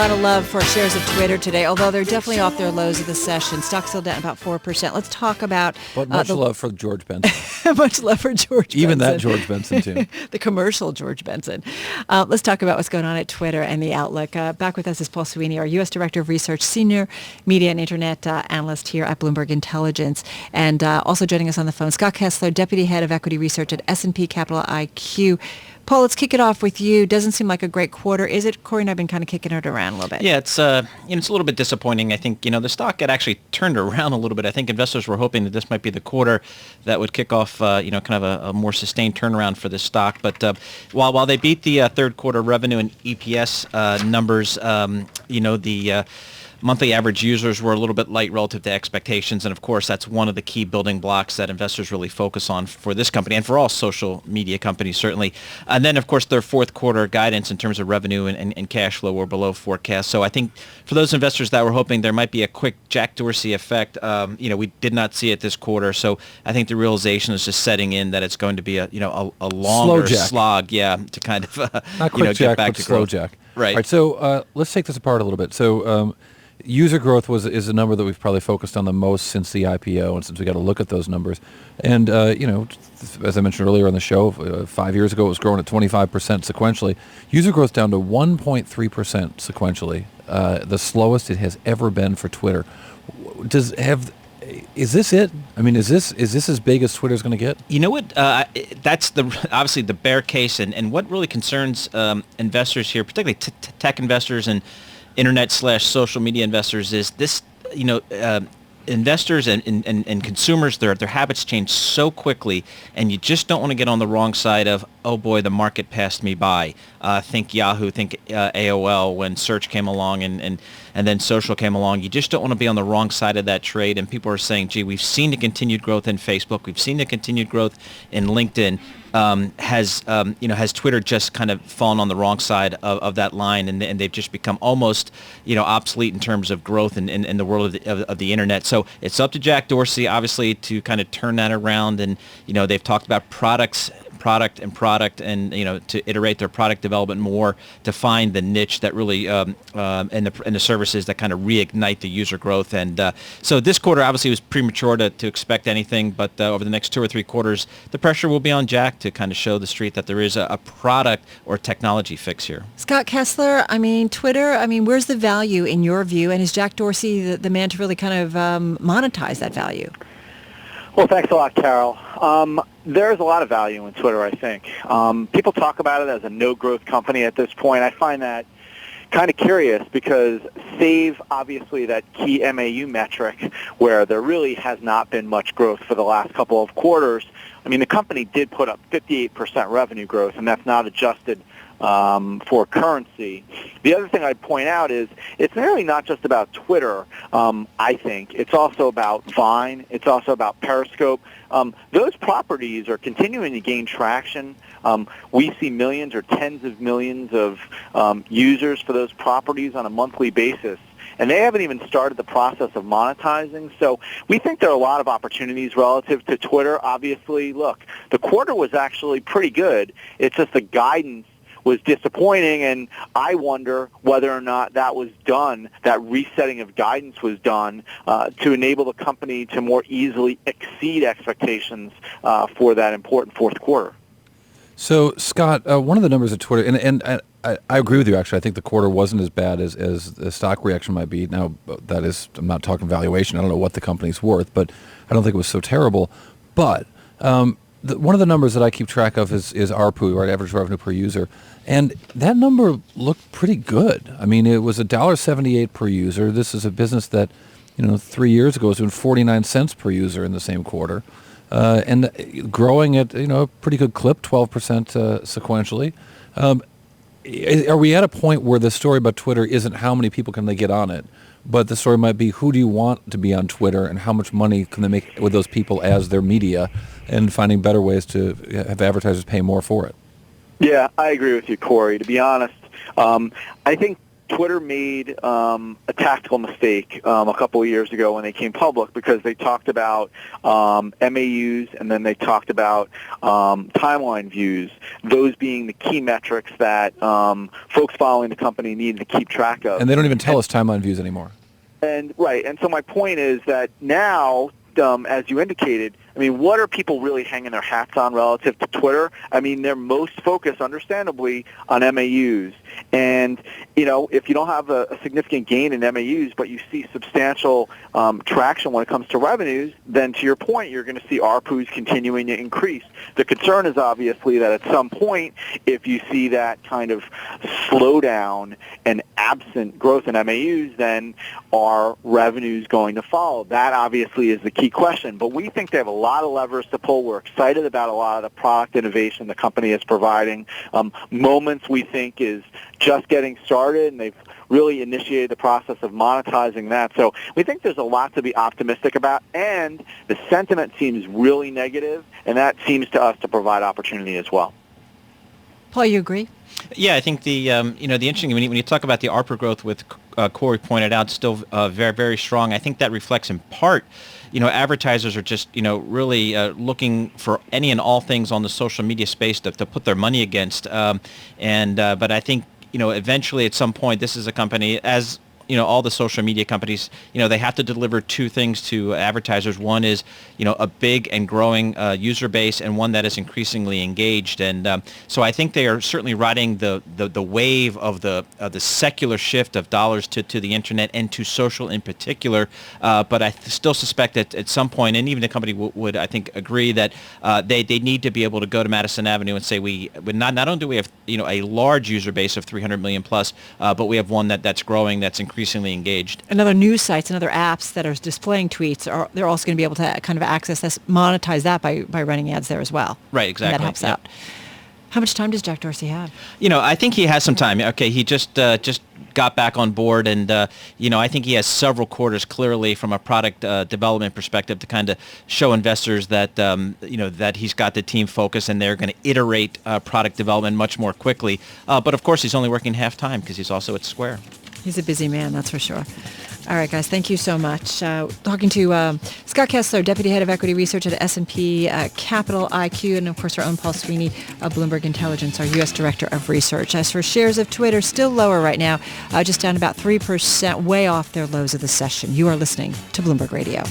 lot of love for shares of Twitter today, although they're definitely off their lows of the session. Stock's still down about 4%. Let's talk about... But much love for George Benson. Much love for George Even Benson. that George Benson, too. The commercial George Benson. Let's talk about what's going on at Twitter and the outlook. Back with us is Paul Sweeney, our U.S. Director of Research, Senior Media and Internet Analyst here at Bloomberg Intelligence. And also joining us on the phone, Scott Kessler, Deputy Head of Equity Research at S&P Capital IQ. Paul, let's kick it off with you. Doesn't seem like a great quarter, is it? Corey and I have been kind of kicking it around a little bit. Yeah, it's a little bit disappointing. I think the stock had actually turned around a little bit. I think investors were hoping that this might be the quarter that would kick off kind of a more sustained turnaround for this stock. But while they beat the third quarter revenue and EPS numbers, the monthly average users were a little bit light relative to expectations, and of course that's one of the key building blocks that investors really focus on for this company and for all social media companies certainly. And then of course their fourth quarter guidance in terms of revenue and cash flow were below forecast. So I think for those investors that were hoping there might be a quick Jack Dorsey effect, we did not see it this quarter. So I think the realization is just setting in that it's going to be a longer slog, to kind of not quick get Jack, back but to slow growth. Jack. Right. All right. So let's take this apart a little bit. So user growth is a number that we've probably focused on the most since the IPO, and since we got to look at those numbers. And as I mentioned earlier on the show, 5 years ago it was growing at 25% sequentially. User growth down to 1.3% sequentially, the slowest it has ever been for Twitter. Is this it? I mean, is this as big as Twitter's going to get? You know what? That's obviously the bear case, and what really concerns investors here, particularly tech investors and internet/social media investors, is this. Investors and consumers, their habits change so quickly, and you just don't want to get on the wrong side of, oh boy, the market passed me by. Think Yahoo, think AOL when search came along and then social came along. You just don't want to be on the wrong side of that trade. And people are saying, gee, we've seen the continued growth in Facebook. We've seen the continued growth in LinkedIn. Has Twitter just kind of fallen on the wrong side of that line, and they've just become almost, obsolete in terms of growth in the world of the internet. So it's up to Jack Dorsey, obviously, to kind of turn that around. And, they've talked about product and to iterate their product development more, to find the niche that really and the services that kind of reignite the user growth. And so this quarter obviously was premature to expect anything, but over the next 2 or 3 quarters the pressure will be on Jack to kind of show the street that there is a product or technology fix here. Scott Kessler, Twitter, where's the value in your view, and is Jack Dorsey the man to really kind of monetize that value? Well, thanks a lot, Carol. There's a lot of value in Twitter, I think. People talk about it as a no-growth company at this point. I find that kind of curious because save, obviously, that key MAU metric where there really has not been much growth for the last couple of quarters. The company did put up 58% revenue growth, and that's not adjusted for currency. The other thing I'd point out is it's really not just about Twitter, I think. It's also about Vine. It's also about Periscope. Those properties are continuing to gain traction. We see millions or tens of millions of users for those properties on a monthly basis. And they haven't even started the process of monetizing. So we think there are a lot of opportunities relative to Twitter. Obviously, look, the quarter was actually pretty good. It's just the guidance was disappointing, and I wonder whether or not that was done, that resetting of guidance was done to enable the company to more easily exceed expectations for that important fourth quarter. So, Scott, one of the numbers of Twitter, and I agree with you, actually. I think the quarter wasn't as bad as the stock reaction might be. Now, that is, I'm not talking valuation. I don't know what the company's worth, but I don't think it was so terrible. But one of the numbers that I keep track of is ARPU, right, average revenue per user. And that number looked pretty good. It was $1.78 per user. This is a business that, 3 years ago was doing 49 cents per user in the same quarter. And growing at, a pretty good clip, 12% sequentially. Are we at a point where the story about Twitter isn't how many people can they get on it, but the story might be who do you want to be on Twitter and how much money can they make with those people as their media, and finding better ways to have advertisers pay more for it? Yeah, I agree with you, Corey. To be honest, I think Twitter made a tactical mistake a couple of years ago when they came public because they talked about MAUs and then they talked about timeline views, those being the key metrics that folks following the company need to keep track of. And they don't even tell us timeline views anymore. And right, and so my point is that now, as you indicated, I mean, what are people really hanging their hats on relative to Twitter? I mean, they're most focused, understandably, on MAUs. And, you know, if you don't have a significant gain in MAUs, but you see substantial traction when it comes to revenues, then to your point, you're going to see ARPUs continuing to increase. The concern is obviously that at some point, if you see that kind of slowdown and absent growth in MAUs, then are revenues going to follow? That obviously is the key question. But we think they have a lot of levers to pull. We're excited about a lot of the product innovation the company is providing. Moments we think is just getting started, and they've really initiated the process of monetizing that. So we think there's a lot to be optimistic about, and the sentiment seems really negative, and that seems to us to provide opportunity as well. Paul, you agree? Yeah, I think the the interesting when you talk about the ARPU growth, with Corey pointed out, still very, very strong. I think that reflects in part, advertisers are just really looking for any and all things on the social media space to put their money against. But I think eventually at some point, this is a company, as all the social media companies, they have to deliver two things to advertisers. One is, a big and growing user base, and one that is increasingly engaged. And so I think they are certainly riding the wave of the secular shift of dollars to the internet and to social in particular. But I still suspect that at some point, and even the company would I think agree that they need to be able to go to Madison Avenue and say not only do we have a large user base of 300 million plus, but we have one that's growing, that's increasingly engaged. And other news sites and other apps that are displaying tweets, they're also going to be able to kind of access this, monetize that by running ads there as well. Right, exactly. And that helps out. How much time does Jack Dorsey have? I think he has some time. Okay, he just got back on board, and I think he has several quarters clearly from a product development perspective to kind of show investors that that he's got the team focused and they're going to iterate product development much more quickly. But of course, he's only working half time because he's also at Square. He's a busy man, that's for sure. All right, guys, thank you so much. Talking to Scott Kessler, Deputy Head of Equity Research at S&P Capital IQ, and of course our own Paul Sweeney of Bloomberg Intelligence, our U.S. Director of Research. As for shares of Twitter, still lower right now, just down about 3%, way off their lows of the session. You are listening to Bloomberg Radio.